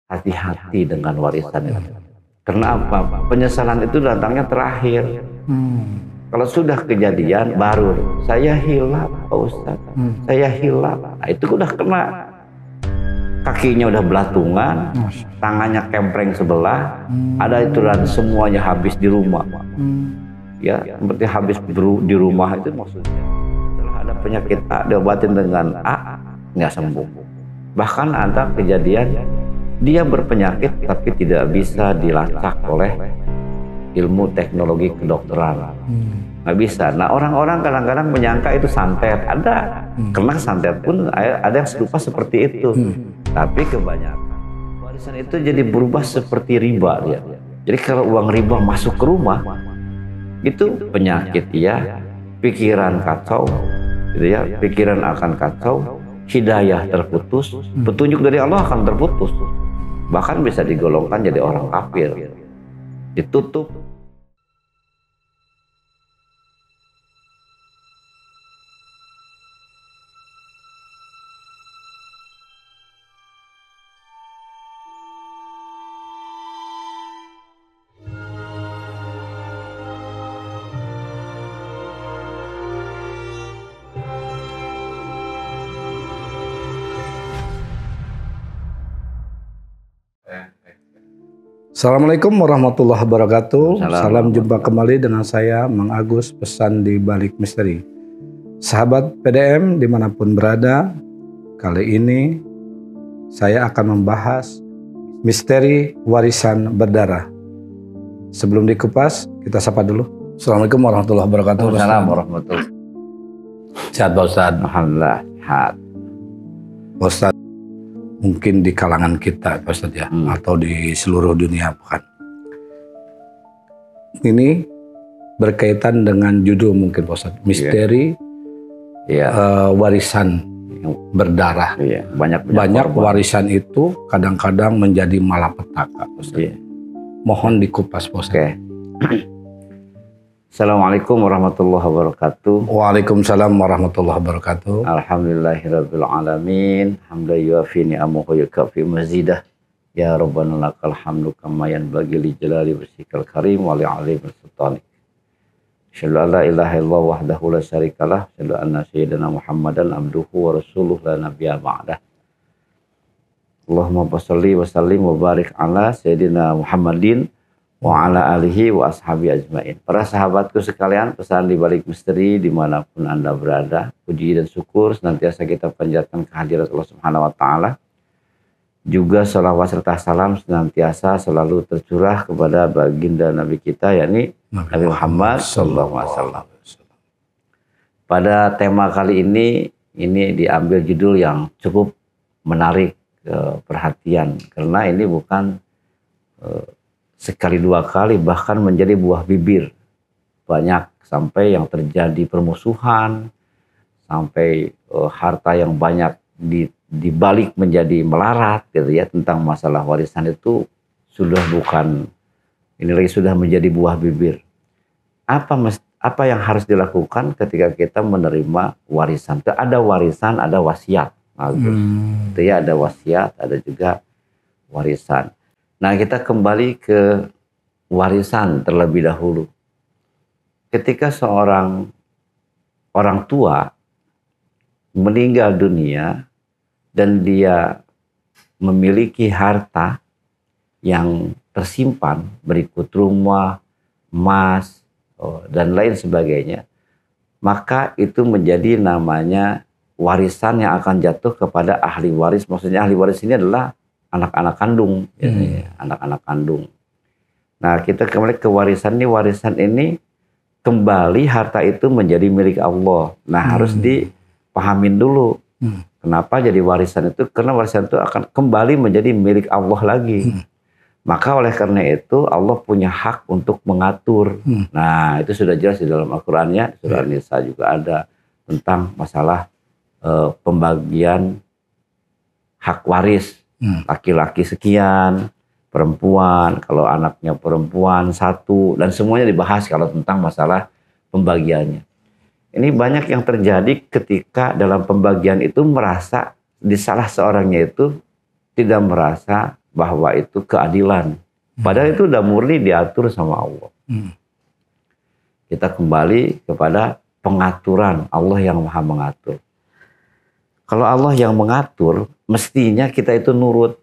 hati-hati dengan warisan itu. Karena apa? Penyesalan itu datangnya terakhir. Kalau sudah kejadian baru saya hilaf Pak Ustaz, saya hilaf. Nah itu udah kena, kakinya udah belatungan, tangannya kempreng sebelah, ada itu dan semuanya habis di rumah. Ya, seperti habis di rumah itu maksudnya. Setelah ada penyakit A diobatin dengan A nggak sembuh. Bahkan ada kejadian dia berpenyakit tapi tidak bisa dilacak oleh ilmu teknologi kedokteran. Nggak bisa. Nah orang-orang kadang-kadang menyangka itu santet. Ada. Karena santet pun ada yang serupa seperti itu. Tapi kebanyakan warisan itu jadi berubah seperti riba ya. Jadi kalau uang riba masuk ke rumah, itu penyakit ya, pikiran kacau, gitu ya, pikiran akan kacau, hidayah terputus, petunjuk dari Allah akan terputus. Bahkan bisa digolongkan jadi orang kafir. Ditutup. Assalamualaikum warahmatullahi wabarakatuh. Salam jumpa kembali dengan saya Mang Agus, pesan di balik misteri. Sahabat PDM dimanapun berada, kali ini saya akan membahas misteri warisan berdarah. Sebelum dikupas, kita sapa dulu. Assalamualaikum warahmatullahi wabarakatuh. Assalamualaikum warahmatullahi. Sehat Pak Ustaz? Alhamdulillah sehat. Pak Ustaz, mungkin di kalangan kita Pak Ustaz ya, atau di seluruh dunia bukan. Ini berkaitan dengan judul mungkin Pak Ustaz, misteri warisan berdarah. Banyak warisan itu kadang-kadang menjadi malapetaka Pak Ustaz. Mohon dikupas Pak Ustaz. Assalamualaikum warahmatullahi wabarakatuh. Waalaikumsalam warahmatullahi wabarakatuh. Alhamdulillahirabbil alamin. Hamdan yuafi ni'amahu wa yukafi mazidah. Ya Rabbana lakal hamdu kama yanbaghi li jalali wajhikal karim wa li 'azimi sultanik. Asyhadu an la ilaha illallah wahdahu la syarikalah, asyhadu anna sayyidina Muhammadan abduhu wa rasuluhu la nabiyya ba'dah. Allahumma shalli wa sallim wa barik ala sayyidina Muhammadin wa ala alihi wa ashabi ajmain. Para sahabatku sekalian, pesan di balik misteri dimanapun Anda berada, puji dan syukur senantiasa kita panjatkan kehadirat Allah Subhanahu wa Ta'ala. Juga salawat serta salam senantiasa selalu tercurah kepada baginda Nabi kita, yakni Nabi Muhammad SAW. Pada tema kali ini diambil judul yang cukup menarik perhatian, karena ini bukan sekali dua kali, bahkan menjadi buah bibir. Banyak sampai yang terjadi permusuhan, sampai harta yang banyak dibalik menjadi melarat gitu ya. Tentang masalah warisan itu sudah bukan, ini lagi sudah menjadi buah bibir. Apa yang harus dilakukan ketika kita menerima warisan? Ada warisan, ada wasiat. Itu ya, ada wasiat, ada juga warisan. Nah, kita kembali ke warisan terlebih dahulu. Ketika seorang orang tua meninggal dunia dan dia memiliki harta yang tersimpan berikut rumah, emas, dan lain sebagainya, maka itu menjadi namanya warisan yang akan jatuh kepada ahli waris. Maksudnya ahli waris ini adalah anak-anak kandung, anak-anak kandung. Nah, kita kembali ke warisan ini kembali harta itu menjadi milik Allah. Nah, harus dipahamin dulu. Kenapa jadi warisan itu? Karena warisan itu akan kembali menjadi milik Allah lagi. Maka oleh karena itu Allah punya hak untuk mengatur. Nah, itu sudah jelas di dalam Al-Qur'annya, surah An-Nisa juga ada tentang masalah pembagian hak waris. Laki-laki sekian, perempuan, kalau anaknya perempuan satu, dan semuanya dibahas kalau tentang masalah pembagiannya. Ini banyak yang terjadi ketika dalam pembagian itu merasa di salah seorangnya itu tidak merasa bahwa itu keadilan. Padahal itu udah murni diatur sama Allah. Kita kembali kepada pengaturan Allah yang maha mengatur. Kalau Allah yang mengatur, mestinya kita itu nurut.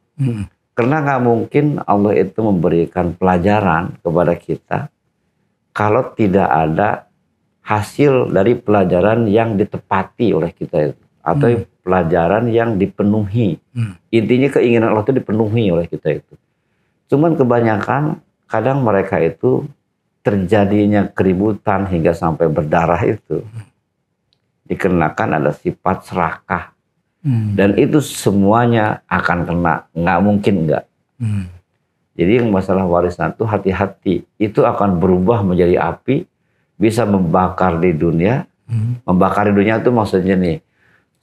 Karena nggak mungkin Allah itu memberikan pelajaran kepada kita kalau tidak ada hasil dari pelajaran yang ditepati oleh kita itu. Atau pelajaran yang dipenuhi. Intinya keinginan Allah itu dipenuhi oleh kita itu. Cuman kebanyakan kadang mereka itu terjadinya keributan hingga sampai berdarah itu dikenakan ada sifat serakah. Dan itu semuanya akan kena, nggak mungkin enggak. Jadi yang masalah warisan itu hati-hati, itu akan berubah menjadi api, bisa membakar di dunia. Membakar di dunia itu maksudnya nih,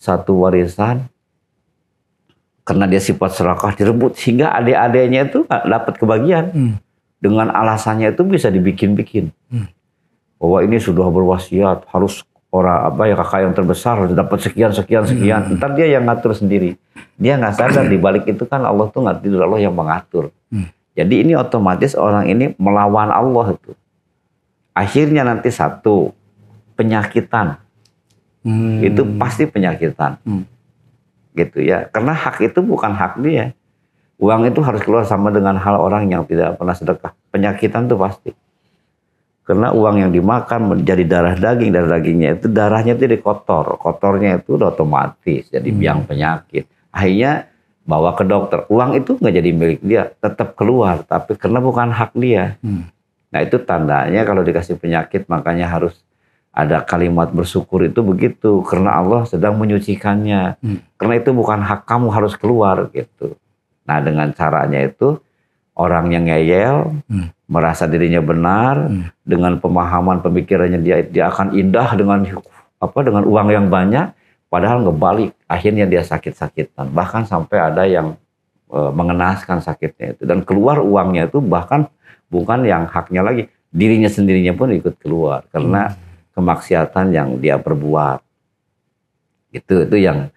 satu warisan karena dia sifat serakah direbut sehingga adik-adiknya itu nggak dapat kebagian. Dengan alasannya itu bisa dibikin-bikin. Bahwa ini sudah berwasiat harus orang kakak yang terbesar harus dapat sekian. Ntar dia yang ngatur sendiri. Dia nggak sadar di balik itu kan Allah tuh nggak tidur, Allah yang mengatur. Jadi ini otomatis orang ini melawan Allah itu. Akhirnya nanti satu penyakitan. Itu pasti penyakitan. Gitu ya. Karena hak itu bukan hak dia. Uang itu harus keluar sama dengan hal orang yang tidak pernah sedekah. Penyakitan itu pasti. Karena uang yang dimakan menjadi darah dagingnya itu darahnya itu dikotor. Kotornya itu udah otomatis jadi biang penyakit. Akhirnya bawa ke dokter. Uang itu nggak jadi milik dia, tetap keluar. Tapi karena bukan hak dia. Nah itu tandanya kalau dikasih penyakit makanya harus ada kalimat bersyukur itu begitu. Karena Allah sedang menyucikannya. Karena itu bukan hak kamu harus keluar gitu. Nah dengan caranya itu orang yang ngeyel, merasa dirinya benar, dengan pemahaman pemikirannya dia akan indah dengan uang yang banyak, padahal ngebalik, akhirnya dia sakit-sakitan. Bahkan sampai ada yang mengenaskan sakitnya itu. Dan keluar uangnya itu bahkan bukan yang haknya lagi, dirinya sendirinya pun ikut keluar. Karena kemaksiatan yang dia perbuat. Itu yang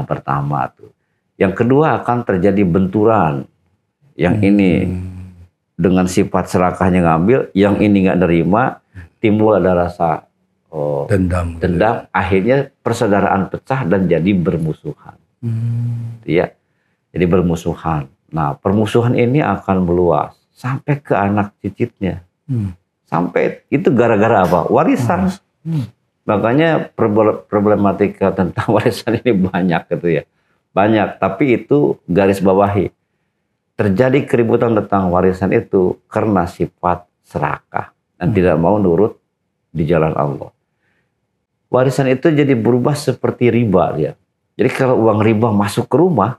pertama tuh. Yang kedua akan terjadi benturan. Yang ini dengan sifat serakahnya ngambil, yang ini nggak nerima, timbul ada rasa dendam. Akhirnya persaudaraan pecah dan jadi bermusuhan. Ya, jadi bermusuhan. Nah, permusuhan ini akan meluas sampai ke anak cicitnya. Sampai itu gara-gara apa? Warisan. Makanya problematika tentang warisan ini banyak gitu ya. Banyak, tapi itu garis bawahi. Terjadi keributan tentang warisan itu karena sifat serakah dan tidak mau nurut di jalan Allah. Warisan itu jadi berubah seperti riba dia. Jadi kalau uang riba masuk ke rumah,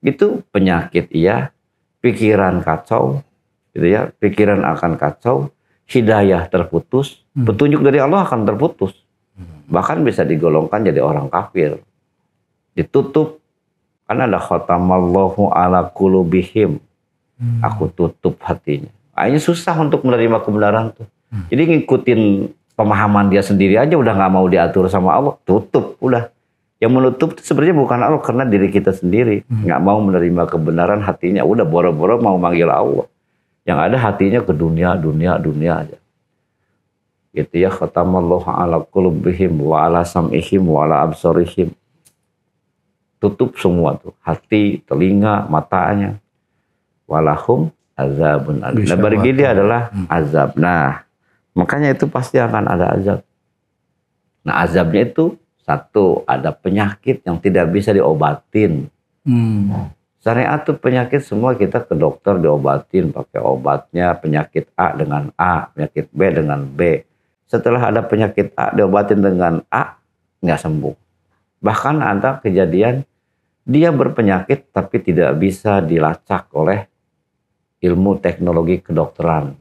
itu penyakit iya, pikiran kacau, gitu ya, pikiran akan kacau, hidayah terputus, petunjuk dari Allah akan terputus. Bahkan bisa digolongkan jadi orang kafir. Ditutup, kan ada khatamallahu ala qulubihim. Aku tutup hatinya. Akhirnya susah untuk menerima kebenaran tuh. Jadi ngikutin pemahaman dia sendiri aja udah nggak mau diatur sama Allah, tutup udah. Yang menutup itu sebenarnya bukan Allah, karena diri kita sendiri nggak mau menerima kebenaran, hatinya udah boro-boro mau manggil Allah. Yang ada hatinya ke dunia aja. Gitu ya, khatamallahu ala qulubihim wa ala sam'ihim wa ala absarihim. Tutup semua tuh, hati, telinga, matanya. Walahum azabun alim. Nah, bagi dia adalah azab. Nah, makanya itu pasti akan ada azab. Nah, azabnya itu satu, ada penyakit yang tidak bisa diobatin. Syariat tuh penyakit semua kita ke dokter diobatin pakai obatnya, penyakit A dengan A, penyakit B dengan B. Setelah ada penyakit A diobatin dengan A, nggak sembuh. Bahkan ada kejadian dia berpenyakit tapi tidak bisa dilacak oleh ilmu teknologi kedokteran.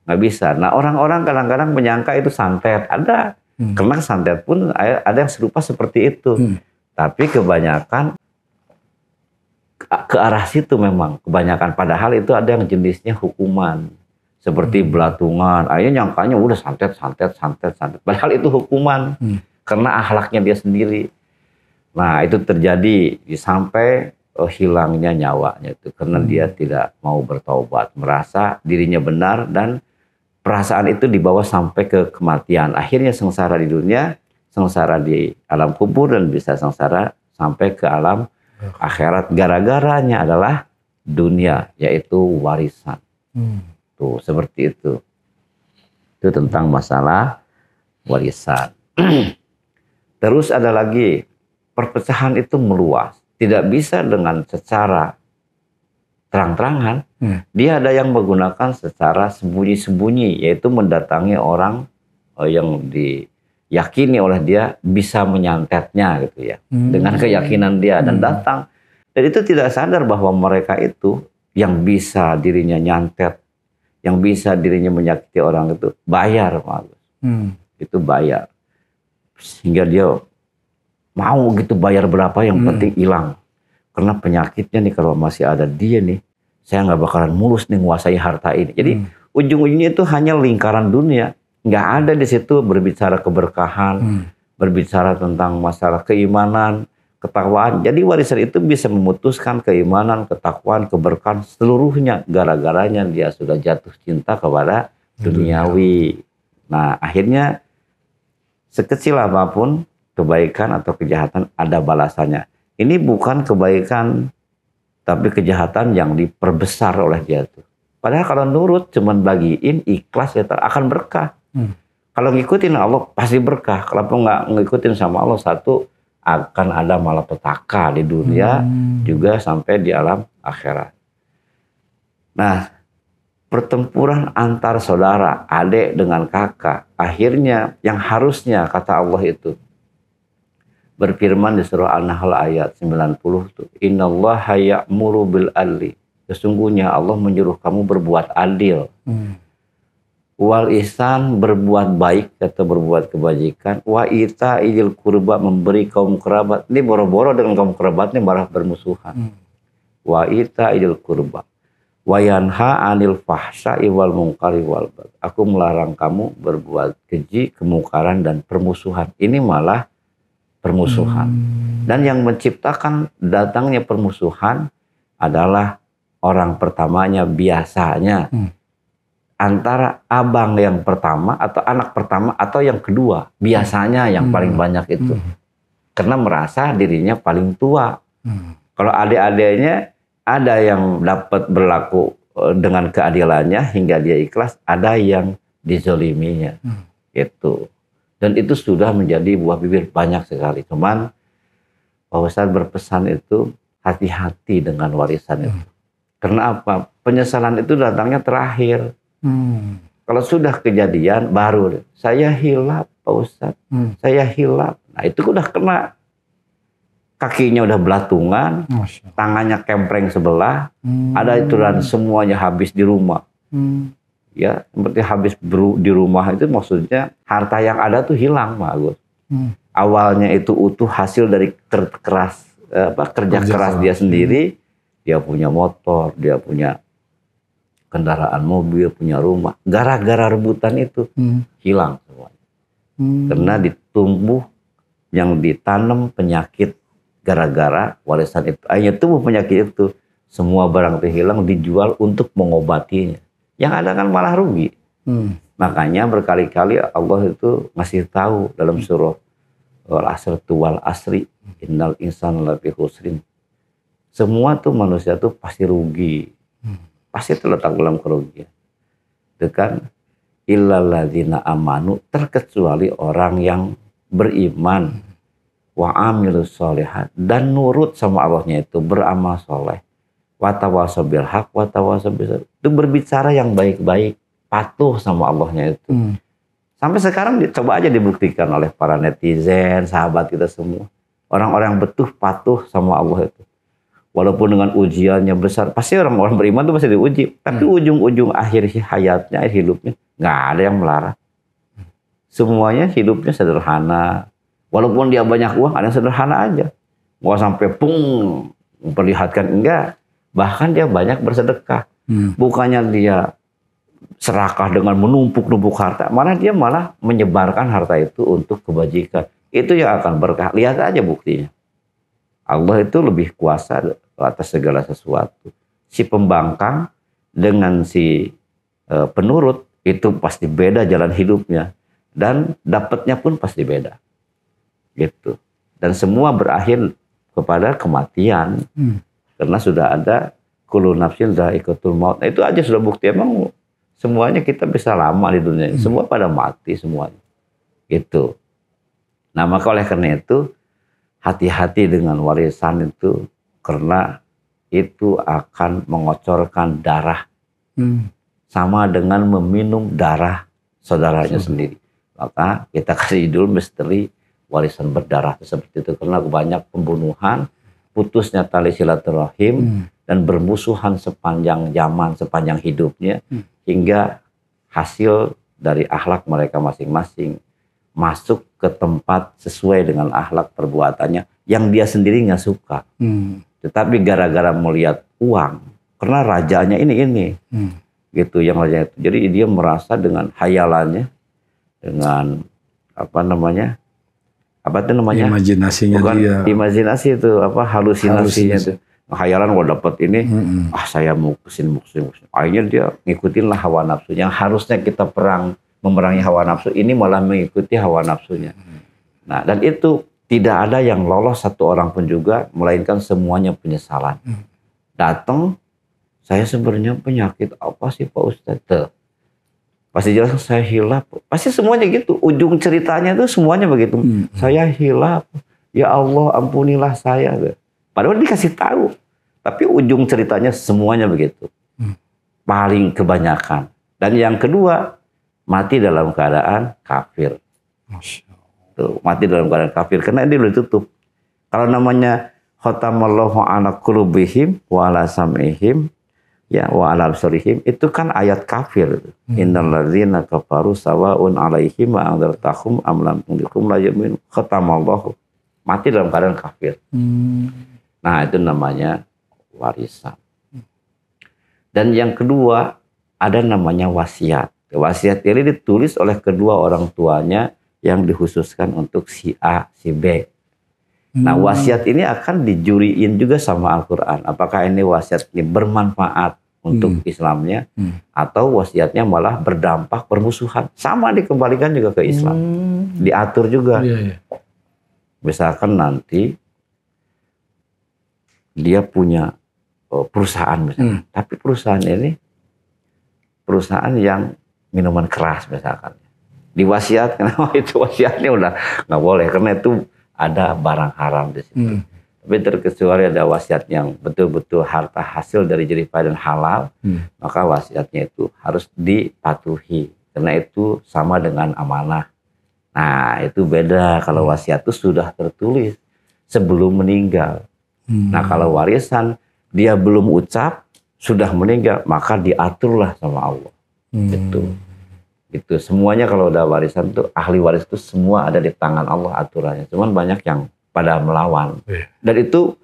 Nggak bisa. Nah, orang-orang kadang-kadang menyangka itu santet. Ada. Karena santet pun ada yang serupa seperti itu. Tapi kebanyakan ke arah situ memang. Kebanyakan. Padahal itu ada yang jenisnya hukuman. Seperti belatungan. Akhirnya nyangkanya udah santet. Padahal itu hukuman. Karena akhlaknya dia sendiri. Nah, itu terjadi sampai hilangnya nyawanya itu karena dia tidak mau bertaubat, merasa dirinya benar dan perasaan itu dibawa sampai ke kematian. Akhirnya sengsara di dunia, sengsara di alam kubur, dan bisa sengsara sampai ke alam akhirat. Gara-garanya adalah dunia, yaitu warisan. Tuh, seperti itu. Itu tentang masalah warisan. Terus ada lagi, perpecahan itu meluas. Tidak bisa dengan secara terang-terangan, dia ada yang menggunakan secara sembunyi-sembunyi, yaitu mendatangi orang yang diyakini oleh dia bisa menyantetnya gitu ya, dengan keyakinan dia dan datang. Dan itu tidak sadar bahwa mereka itu yang bisa dirinya nyantet, yang bisa dirinya menyakiti orang itu bayar, Pak Agus. Itu bayar, sehingga dia mau gitu bayar berapa yang penting hilang. Karena penyakitnya nih kalau masih ada dia nih, saya nggak bakalan mulus nih menguasai harta ini. Jadi ujung-ujungnya itu hanya lingkaran dunia. Nggak ada di situ berbicara keberkahan, berbicara tentang masalah keimanan, ketakwaan. Jadi warisan itu bisa memutuskan keimanan, ketakwaan, keberkahan seluruhnya. Gara-garanya dia sudah jatuh cinta kepada duniawi. Nah akhirnya sekecil apapun kebaikan atau kejahatan ada balasannya. Ini bukan kebaikan, tapi kejahatan yang diperbesar oleh dia tuh. Padahal kalau nurut, cuman bagiin, ikhlas, ya akan berkah. Kalau ngikutin Allah, pasti berkah. Kalau nggak ngikutin sama Allah, satu, akan ada malapetaka di dunia, juga sampai di alam akhirat. Nah, pertempuran antar saudara, adik dengan kakak, akhirnya yang harusnya, kata Allah itu, berfirman di surah An-Nahl ayat 90 itu, innallaha ya'muru bil adli. Sesungguhnya Allah menyuruh kamu berbuat adil. Wal ihsan, berbuat baik atau berbuat kebajikan. Wa ita idil kurba, memberi kaum kerabat. Ini boro-boro dengan kaum kerabat ini malah bermusuhan. Wa ita idil kurba. Wa yanha anil fahsya'i wal munkari wal baghi. Aku melarang kamu berbuat keji, kemungkaran dan permusuhan. Ini malah permusuhan. Dan yang menciptakan datangnya permusuhan adalah orang pertamanya biasanya. Antara abang yang pertama atau anak pertama atau yang kedua. Biasanya yang paling banyak itu. Karena merasa dirinya paling tua. Kalau adik-adiknya ada yang dapat berlaku dengan keadilannya hingga dia ikhlas. Ada yang dizoliminya. Itu. Dan itu sudah menjadi buah bibir banyak sekali. Cuman Pak Ustadz berpesan itu hati-hati dengan warisan itu. Karena apa? Penyesalan itu datangnya terakhir. Kalau sudah kejadian baru, saya hilap Pak Ustadz, saya hilap. Nah itu udah kena. Kakinya udah belatungan, tangannya kempreng sebelah, ada itu dan semuanya habis di rumah. Ya, seperti habis di rumah itu maksudnya harta yang ada tuh hilang, Pak Agus. Awalnya itu utuh hasil dari kerja keras dia sendiri. Dia punya motor, dia punya kendaraan mobil, punya rumah. Gara-gara rebutan itu hilang semuanya. Karena ditumbuh yang ditanam penyakit gara-gara warisan itu. Akhirnya tumbuh penyakit itu. Semua barang itu hilang dijual untuk mengobatinya. Yang ada kan malah rugi. Makanya berkali-kali Allah itu ngasih tahu dalam surah Al-Asr wal asri innal insana lafi khusrin. Semua tuh manusia tuh pasti rugi. Pasti terletak dalam kerugian. Itu kan illalladzina amanu, terkecuali orang yang beriman wa amilus sholihat dan nurut sama Allahnya itu, beramal soleh. Watawasau bil haq, watawasau bis sabr. Itu berbicara yang baik-baik, patuh sama Allahnya itu. Sampai sekarang coba aja dibuktikan oleh para netizen, sahabat kita semua. Orang-orang betul patuh sama Allah itu. Walaupun dengan ujiannya besar, pasti orang-orang beriman itu pasti diuji. Tapi ujung-ujung akhir hayatnya, akhir hidupnya, nggak ada yang melarang. Semuanya hidupnya sederhana. Walaupun dia banyak uang, ada yang sederhana aja. Nggak sampai memperlihatkan, enggak. Bahkan dia banyak bersedekah. Bukannya dia serakah dengan menumpuk-numpuk harta, malah dia malah menyebarkan harta itu untuk kebajikan. Itu yang akan berkah. Lihat aja buktinya. Allah itu lebih kuasa atas segala sesuatu. Si pembangkang dengan si penurut itu pasti beda jalan hidupnya, dan dapatnya pun pasti beda. Gitu. Dan semua berakhir kepada kematian. Karena sudah ada kullu nafsin dha'iqatul maut. Nah, itu aja sudah bukti, emang semuanya kita bisa lama di dunia ini. Semua pada mati semuanya. Gitu. Nah, maka oleh karena itu hati-hati dengan warisan itu, karena itu akan mengocorkan darah. Sama dengan meminum darah saudaranya sendiri. Maka kita kasih judul misteri warisan berdarah seperti itu, karena banyak pembunuhan, putusnya tali silaturahim, dan bermusuhan sepanjang zaman, sepanjang hidupnya, hingga hasil dari akhlak mereka masing-masing masuk ke tempat sesuai dengan akhlak perbuatannya yang dia sendiri nggak suka. Tetapi gara-gara melihat uang, karena rajanya ini gitu yang rajanya itu. Jadi dia merasa dengan hayalannya, dengan imajinasinya. Bukan dia, imajinasi itu, halusinasinya itu. Khayalan dapat ini, saya mau kesini. Akhirnya dia ngikutin lah hawa nafsu. Yang harusnya kita memerangi hawa nafsu, ini malah mengikuti hawa nafsunya. Nah, dan itu tidak ada yang lolos satu orang pun juga, melainkan semuanya penyesalan. Datang, saya sebenarnya penyakit apa sih Pak Ustadz? Pasti jelas saya hilaf. Pasti semuanya gitu. Ujung ceritanya itu semuanya begitu. Saya hilaf. Ya Allah, ampunilah saya. Padahal dikasih tahu. Tapi ujung ceritanya semuanya begitu. Paling kebanyakan. Dan yang kedua, mati dalam keadaan kafir. Tuh, mati dalam keadaan kafir. Karena ini udah ditutup. Kalau namanya khatamallahu ala qulubihim wa ala sam'ihim ya wa ala absarihim, itu kan ayat kafir. Innal ladzina kafaru sawaun alaihim wa anzartahum am lam tundirhum la yu'minun. Khatamallahu, mati dalam keadaan kafir. Nah, itu namanya warisan. Dan yang kedua, ada namanya wasiat. Wasiat ini ditulis oleh kedua orang tuanya yang dikhususkan untuk si A, si B. Nah, wasiat ini akan dijuriin juga sama Al-Quran. Apakah ini wasiat ini bermanfaat untuk Islamnya, atau wasiatnya malah berdampak permusuhan. Sama dikembalikan juga ke Islam. Diatur juga. Misalkan nanti dia punya perusahaan misalkan. Tapi perusahaan ini perusahaan yang minuman keras misalkan. Diwasiatkan, itu wasiatnya udah nggak boleh, karena itu ada barang haram di situ. Tapi terkecuali ada wasiat yang betul-betul harta hasil dari jerih payah dan halal, maka wasiatnya itu harus dipatuhi, karena itu sama dengan amanah. Nah, itu beda kalau wasiat itu sudah tertulis sebelum meninggal. Nah, kalau warisan dia belum ucap, sudah meninggal, maka diaturlah sama Allah. Itu semuanya kalau udah warisan tuh, ahli waris itu semua ada di tangan Allah aturannya. Cuman banyak yang pada melawan. Dan itu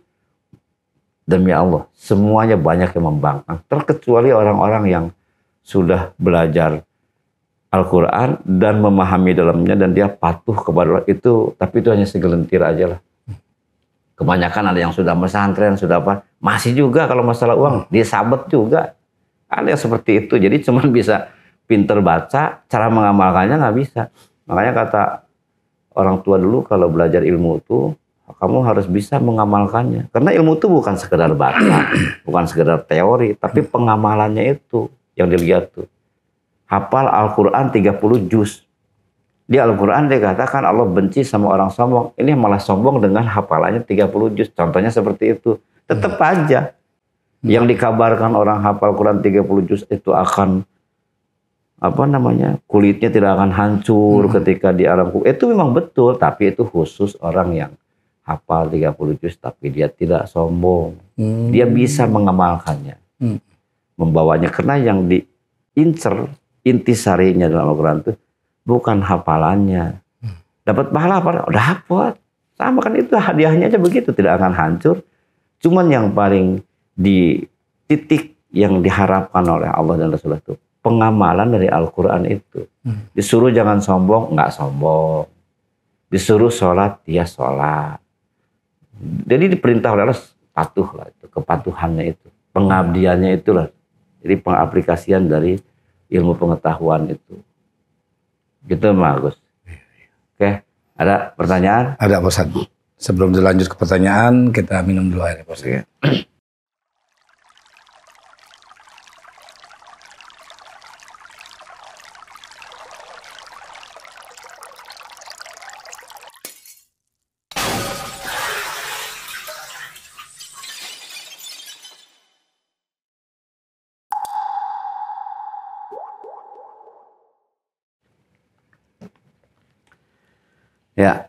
demi Allah, semuanya banyak yang membangkang. Terkecuali orang-orang yang sudah belajar Al-Quran dan memahami dalamnya, dan dia patuh kepada Allah itu. Tapi itu hanya segelintir aja lah. Kebanyakan ada yang sudah pesantren, sudah apa, masih juga kalau masalah uang disabet juga. Ada yang seperti itu. Jadi cuma bisa pinter baca, cara mengamalkannya nggak bisa. Makanya kata orang tua dulu, kalau belajar ilmu itu kamu harus bisa mengamalkannya. Karena ilmu itu bukan sekedar baca, bukan sekedar teori, tapi pengamalannya itu yang dilihat tuh. Hafal Al-Quran 30 juz. Di Al-Quran dikatakan Allah benci sama orang sombong. Ini malah sombong dengan hafalannya 30 juz. Contohnya seperti itu. Tetap aja yang dikabarkan orang hafal Quran 30 juz itu akan kulitnya tidak akan hancur ketika di alam kubur. Itu memang betul, tapi itu khusus orang yang hafal 30 juz tapi dia tidak sombong. Dia bisa mengamalkannya. Membawanya, karena yang diincer intisarinya dalam Al-Quran itu bukan hafalannya. Dapat pahala apa? Dapat. Sama kan, itu hadiahnya aja begitu, tidak akan hancur. Cuman yang paling di titik yang diharapkan oleh Allah dan Rasulullah itu pengamalan dari Al-Quran itu. Disuruh jangan sombong, nggak sombong. Disuruh sholat, dia sholat. Jadi diperintah oleh Allah, patuh lah, itu kepatuhannya itu, pengabdiannya itulah. Jadi pengaplikasian dari ilmu pengetahuan itu. Gitu Mas Agus. Oke, ada pertanyaan? Ada Pak Ustadz. Sebelum dilanjut ke pertanyaan, kita minum dulu air Pak Ustadz. Ya.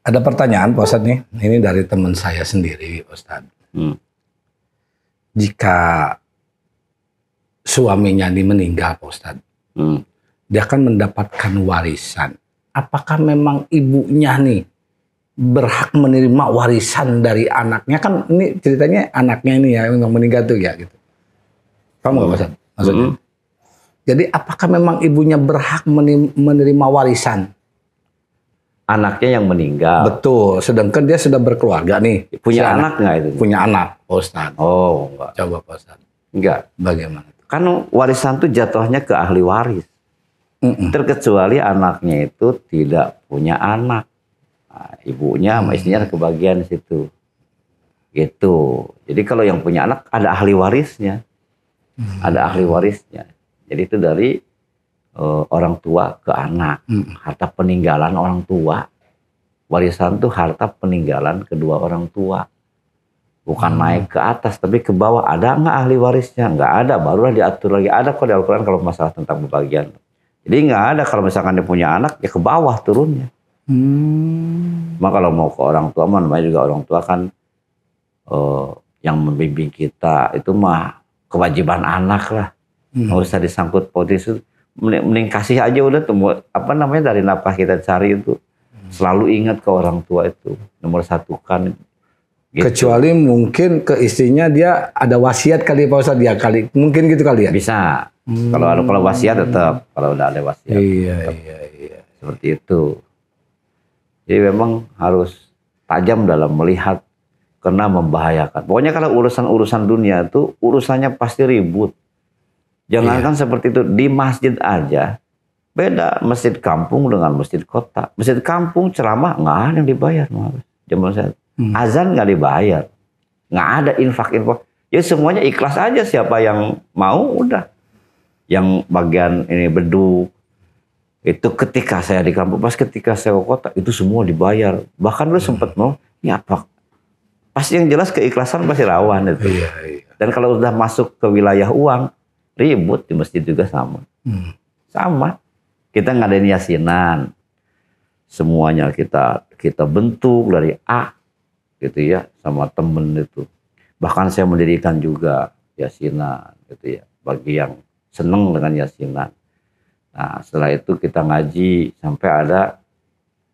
Ada pertanyaan Pak Ustadz nih, ini dari teman saya sendiri Pak Ustadz. Jika suaminya ini meninggal Pak Ustadz, dia akan mendapatkan warisan. Apakah memang ibunya nih berhak menerima warisan dari anaknya? Kan ini ceritanya anaknya ini ya yang meninggal tuh ya gitu. Paham nggak Pak Ustadz maksudnya? Jadi apakah memang ibunya berhak menerima warisan? Anaknya yang meninggal. Betul, sedangkan dia sudah berkeluarga nih. Punya anak nggak itu? Punya anak, Pak Ustadz. Oh, enggak. Coba Pak Ustadz. Enggak. Bagaimana? Kan warisan itu jatuhnya ke ahli waris. Terkecuali anaknya itu tidak punya anak. Nah, ibunya sama istrinya kebagian situ. Gitu. Jadi kalau yang punya anak ada ahli warisnya. Ada ahli warisnya. Jadi itu dari orang tua ke anak. Harta peninggalan orang tua. Warisan itu harta peninggalan kedua orang tua. Bukan naik ke atas, tapi ke bawah. Ada nggak ahli warisnya? Nggak ada, barulah diatur lagi. Ada kok di Al-Quran kalau masalah tentang pembagian. Jadi nggak ada kalau misalkan dia punya anak, ya ke bawah turunnya. Maka kalau mau ke orang tua, namanya juga orang tua kan yang membimbing kita. Itu mah kewajiban anak lah. Nggak usah disangkut pautis itu. Mending kasih aja udah tuh, apa namanya, dari nafkah kita cari itu. Selalu ingat ke orang tua itu. Nomor satu kan. Gitu. Kecuali mungkin ke istrinya dia ada wasiat kali Pak Ustadz ya kali. Mungkin gitu kali ya? Bisa. Kalau wasiat tetap. Kalau udah ada wasiat. Iya. Seperti itu. Jadi memang harus tajam dalam melihat karena membahayakan. Pokoknya kalau urusan-urusan dunia itu urusannya pasti ribut. Jangankan seperti itu, di masjid aja beda masjid kampung dengan masjid kota. Masjid kampung ceramah nggak ada yang dibayar, zaman saya. Azan nggak dibayar, nggak ada infak. Ya semuanya ikhlas aja, siapa yang mau udah. Yang bagian ini beduk itu ketika saya di kampung, pas ketika saya ke kota itu semua dibayar. Bahkan lu sempat mau, ya apa? Pasti yang jelas keikhlasan pasti rawan itu. Iya. Dan kalau udah masuk ke wilayah uang, ribut di masjid juga sama. Sama. Kita ngadain yasinan. Semuanya kita bentuk dari A gitu ya, sama temen itu. Bahkan saya mendirikan juga yasinan gitu ya, bagi yang seneng dengan yasinan. Nah, setelah itu kita ngaji sampai ada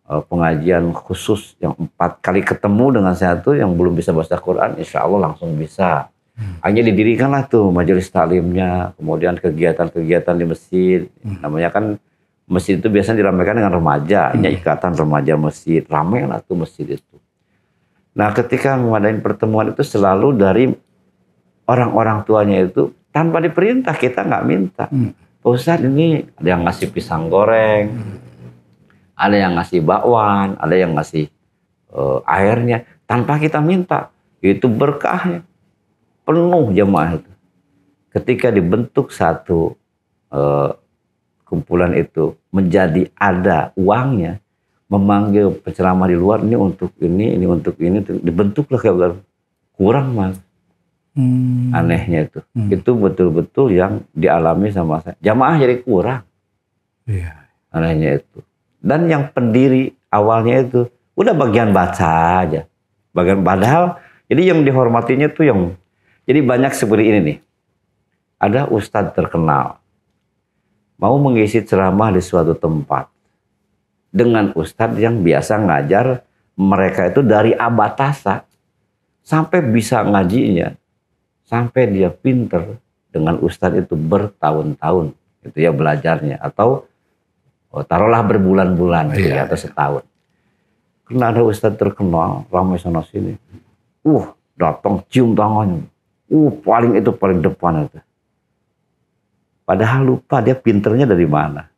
pengajian khusus yang 4 kali ketemu dengan saya tuh yang belum bisa baca Quran, insya Allah langsung bisa. Hanya didirikanlah tuh majelis taklimnya, kemudian kegiatan-kegiatan di masjid. Namanya kan masjid itu biasanya diramaikan dengan remaja, ikatan remaja masjid, ramai lah tuh masjid itu. Nah, ketika ngadain pertemuan itu selalu dari orang-orang tuanya itu tanpa diperintah, kita nggak minta. Pak Ustadz ini ada yang ngasih pisang goreng, ada yang ngasih bakwan, ada yang ngasih airnya tanpa kita minta. Itu berkahnya. Penuh jemaah itu. Ketika dibentuk satu kumpulan itu menjadi ada uangnya, memanggil penceramah di luar, ini untuk ini untuk ini, dibentuklah kayak kurang mas. Anehnya itu. Itu betul-betul yang dialami sama saya. Jamaah jadi kurang. Iya. Anehnya itu. Dan yang pendiri awalnya itu udah bagian baca aja. Bagian padahal jadi yang dihormatinya tuh yang jadi banyak seperti ini nih. Ada ustadz terkenal mau mengisi ceramah di suatu tempat dengan ustadz yang biasa ngajar mereka itu dari abatasa sampai bisa ngajinya, sampai dia pinter dengan ustadz itu bertahun-tahun gitu ya belajarnya, atau taruhlah berbulan-bulan gitu ya, atau setahun. Karena ada ustadz terkenal ramai sana sini. datang cium tangannya. Paling depan itu. Padahal lupa dia pinternya dari mana.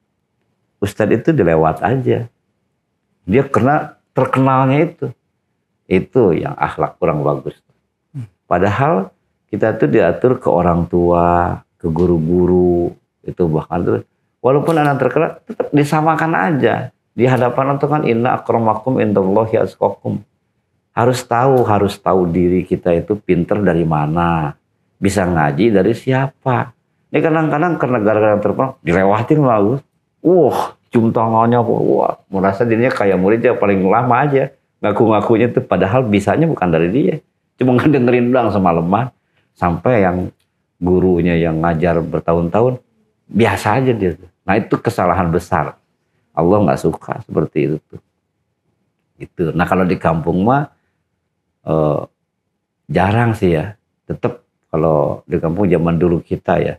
Ustadz itu dilewat aja. Dia terkenalnya itu. Itu yang akhlak kurang bagus. Padahal kita tuh diatur ke orang tua, ke guru-guru, itu bahkan tuh walaupun anak terkenal tetap disamakan aja. Di hadapan itu kan inna akramakum indallahi atqakum. Harus tahu diri kita itu pinter dari mana. Bisa ngaji dari siapa. Ini kadang-kadang karena gara-gara terkenal dilewatin bagus. Cium tangannya, merasa dirinya kayak murid yang paling lama aja. Ngaku-ngakunya itu padahal bisanya bukan dari dia. Cuma ngedengerin doang semalaman. Sampai yang gurunya yang ngajar bertahun-tahun, biasa aja dia. Nah itu kesalahan besar. Allah nggak suka seperti itu tuh. Gitu. Nah kalau di kampung mah jarang sih ya. Tetap kalau di kampung zaman dulu kita ya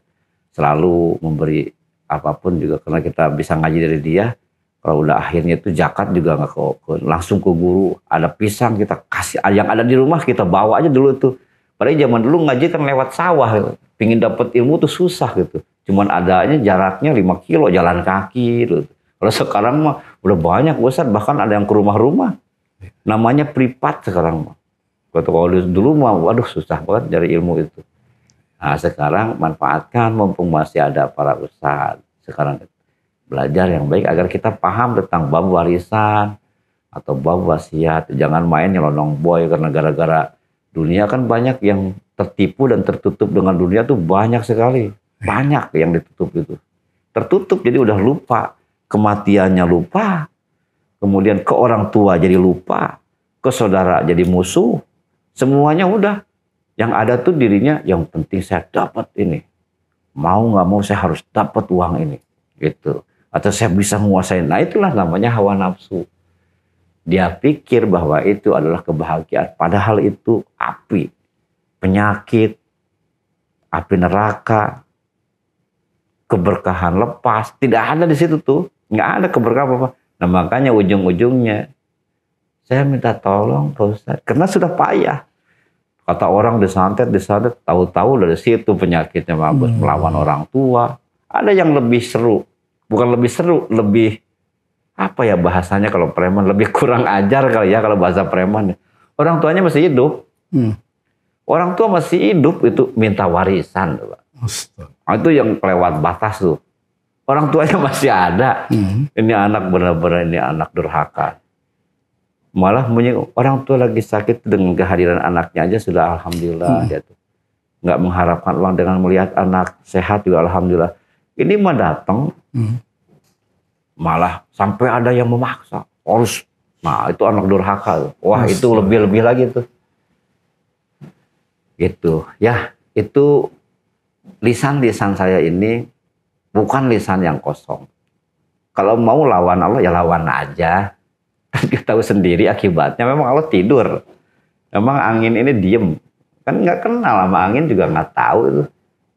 selalu memberi apapun juga karena kita bisa ngaji dari dia. Kalau udah akhirnya itu zakat juga nggak langsung ke guru. Ada pisang kita kasih, yang ada di rumah kita bawa aja dulu tuh. Padahal zaman dulu ngaji kan lewat sawah, gitu. Pingin dapat ilmu tuh susah gitu. Cuman adanya jaraknya 5 kilo jalan kaki gitu. Kalau sekarang mah udah banyak Ustaz, bahkan ada yang ke rumah-rumah. Namanya privat sekarang mah. Kalau dulu mah waduh susah banget cari ilmu itu. Nah sekarang manfaatkan mumpung masih ada para ustaz. Sekarang belajar yang baik agar kita paham tentang bab warisan atau bab wasiat. Jangan main nyelonong boy karena gara-gara dunia kan banyak yang tertipu dan tertutup dengan dunia tuh banyak sekali. Banyak yang ditutup itu. Tertutup jadi udah lupa. Kematiannya lupa. Kemudian ke orang tua jadi lupa. Ke saudara jadi musuh. Semuanya udah. Yang ada tuh dirinya yang penting saya dapat ini. Mau nggak mau saya harus dapat uang ini. Gitu. Atau saya bisa menguasai. Nah itulah namanya hawa nafsu. Dia pikir bahwa itu adalah kebahagiaan. Padahal itu api. Penyakit. Api neraka. Keberkahan lepas. Tidak ada di situ tuh. Nggak ada keberkahan apa-apa. Nah makanya ujung-ujungnya. Saya minta tolong Pak Ustadz. Karena sudah payah. Kata orang disantet. Tahu-tahu dari situ penyakitnya bagus. Melawan orang tua. Ada yang lebih seru. Bukan lebih seru, lebih apa ya bahasanya kalau preman, lebih kurang ajar kali ya kalau bahasa preman. Orang tuanya masih hidup. Orang tua masih hidup itu minta warisan. Nah, itu yang kelewat batas tuh. Orang tuanya masih ada. Ini anak benar-benar ini anak durhaka. Malah orang tua lagi sakit dengan kehadiran anaknya aja sudah alhamdulillah dia tuh. Nggak mengharapkan uang dengan melihat anak sehat juga alhamdulillah. Ini mah datang, malah sampai ada yang memaksa. Harus, nah itu anak durhaka. Wah itu lebih-lebih lagi tuh. Gitu, ya itu lisan-lisan saya ini bukan lisan yang kosong. Kalau mau lawan Allah ya lawan aja. Kita tahu sendiri akibatnya memang Allah tidur. Memang angin ini diem. Kan nggak kenal sama angin juga nggak tahu itu.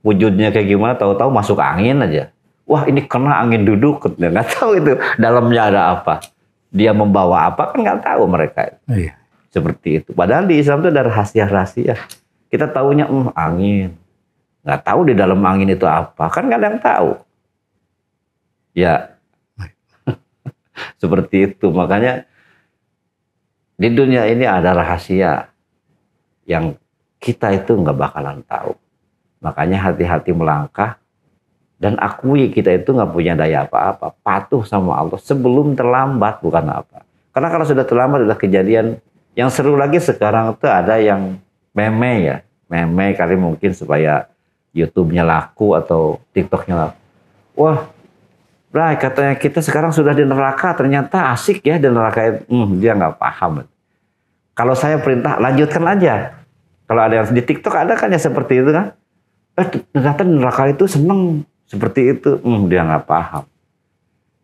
Wujudnya kayak gimana, tahu-tahu masuk angin aja. Wah ini kena angin duduk, nggak tahu itu dalamnya ada apa. Dia membawa apa kan nggak tahu mereka. Iya. Seperti itu. Padahal di Islam itu ada rahasia-rahasia. Kita tahunya angin, nggak tahu di dalam angin itu apa. Kan nggak ada yang tahu. Ya, seperti itu. Makanya di dunia ini ada rahasia yang kita itu nggak bakalan tahu. Makanya hati-hati melangkah dan akui kita itu nggak punya daya apa-apa. Patuh sama Allah sebelum terlambat, bukan apa. Karena kalau sudah terlambat sudah kejadian. Yang seru lagi sekarang itu ada yang meme ya. Meme kali mungkin supaya YouTube-nya laku atau TikTok-nya laku. Wah, Bray, katanya kita sekarang sudah di neraka. Ternyata asik ya di neraka. Dia nggak paham. Kalau saya perintah lanjutkan aja. Kalau ada yang di TikTok ada kan ya seperti itu kan. Ternyata neraka itu seneng seperti itu. Dia nggak paham.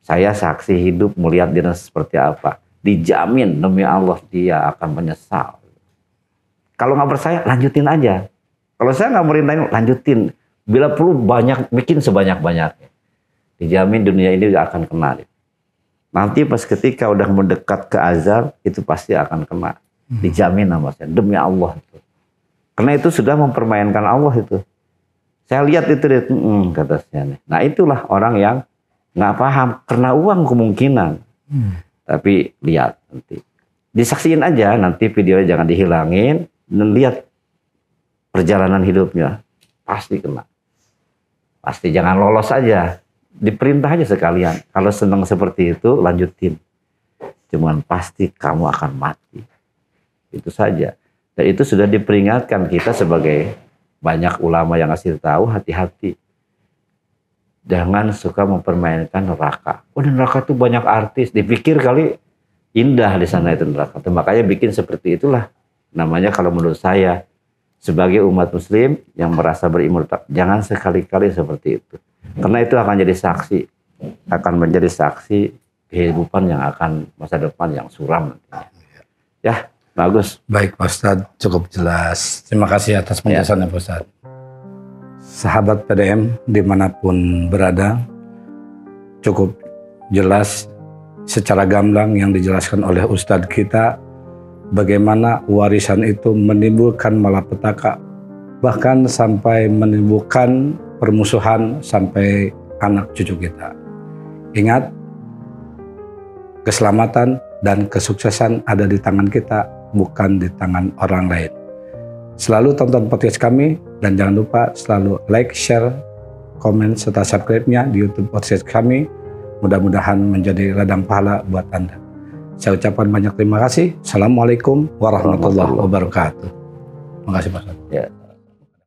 Saya saksi hidup melihat dia seperti apa. Dijamin demi Allah dia akan menyesal. Kalau nggak percaya lanjutin aja. Kalau saya nggak merintahin lanjutin. Bila perlu banyak bikin sebanyak-banyaknya. Dijamin dunia ini akan kena. Nanti pas ketika udah mendekat ke azab itu pasti akan kena. Dijamin sama saya demi Allah itu. Karena itu sudah mempermainkan Allah itu. Saya lihat itu, kata saya. Nah itulah orang yang nggak paham karena uang kemungkinan. Tapi lihat nanti, disaksiin aja nanti videonya, jangan dihilangin, dan lihat perjalanan hidupnya, pasti kena. Pasti jangan lolos aja, diperintah aja sekalian. Kalau senang seperti itu lanjutin. Cuman pasti kamu akan mati. Itu saja. Dan itu sudah diperingatkan kita sebagai banyak ulama yang ngasih tahu, hati-hati. Jangan suka mempermainkan neraka. Oh, di neraka itu banyak artis. Dipikir kali indah di sana itu neraka. Makanya bikin seperti itulah. Namanya kalau menurut saya, sebagai umat muslim yang merasa berilmu, jangan sekali-kali seperti itu. Karena itu akan jadi saksi. Akan menjadi saksi kehidupan yang akan masa depan yang suram nantinya. Ya, bagus. Baik Pak Ustadz, cukup jelas. Terima kasih atas penjelasannya Pak Ustadz. Sahabat PDM dimanapun berada, cukup jelas secara gamblang yang dijelaskan oleh Ustadz kita, bagaimana warisan itu menimbulkan malapetaka, bahkan sampai menimbulkan permusuhan sampai anak cucu kita. Ingat, keselamatan dan kesuksesan ada di tangan kita, bukan di tangan orang lain. Selalu tonton podcast kami dan jangan lupa selalu like, share, komen, serta subscribe-nya di YouTube podcast kami. Mudah-mudahan menjadi ladang pahala buat Anda. Saya ucapkan banyak terima kasih. Assalamualaikum warahmatullahi wabarakatuh. Terima kasih Pak. Ya.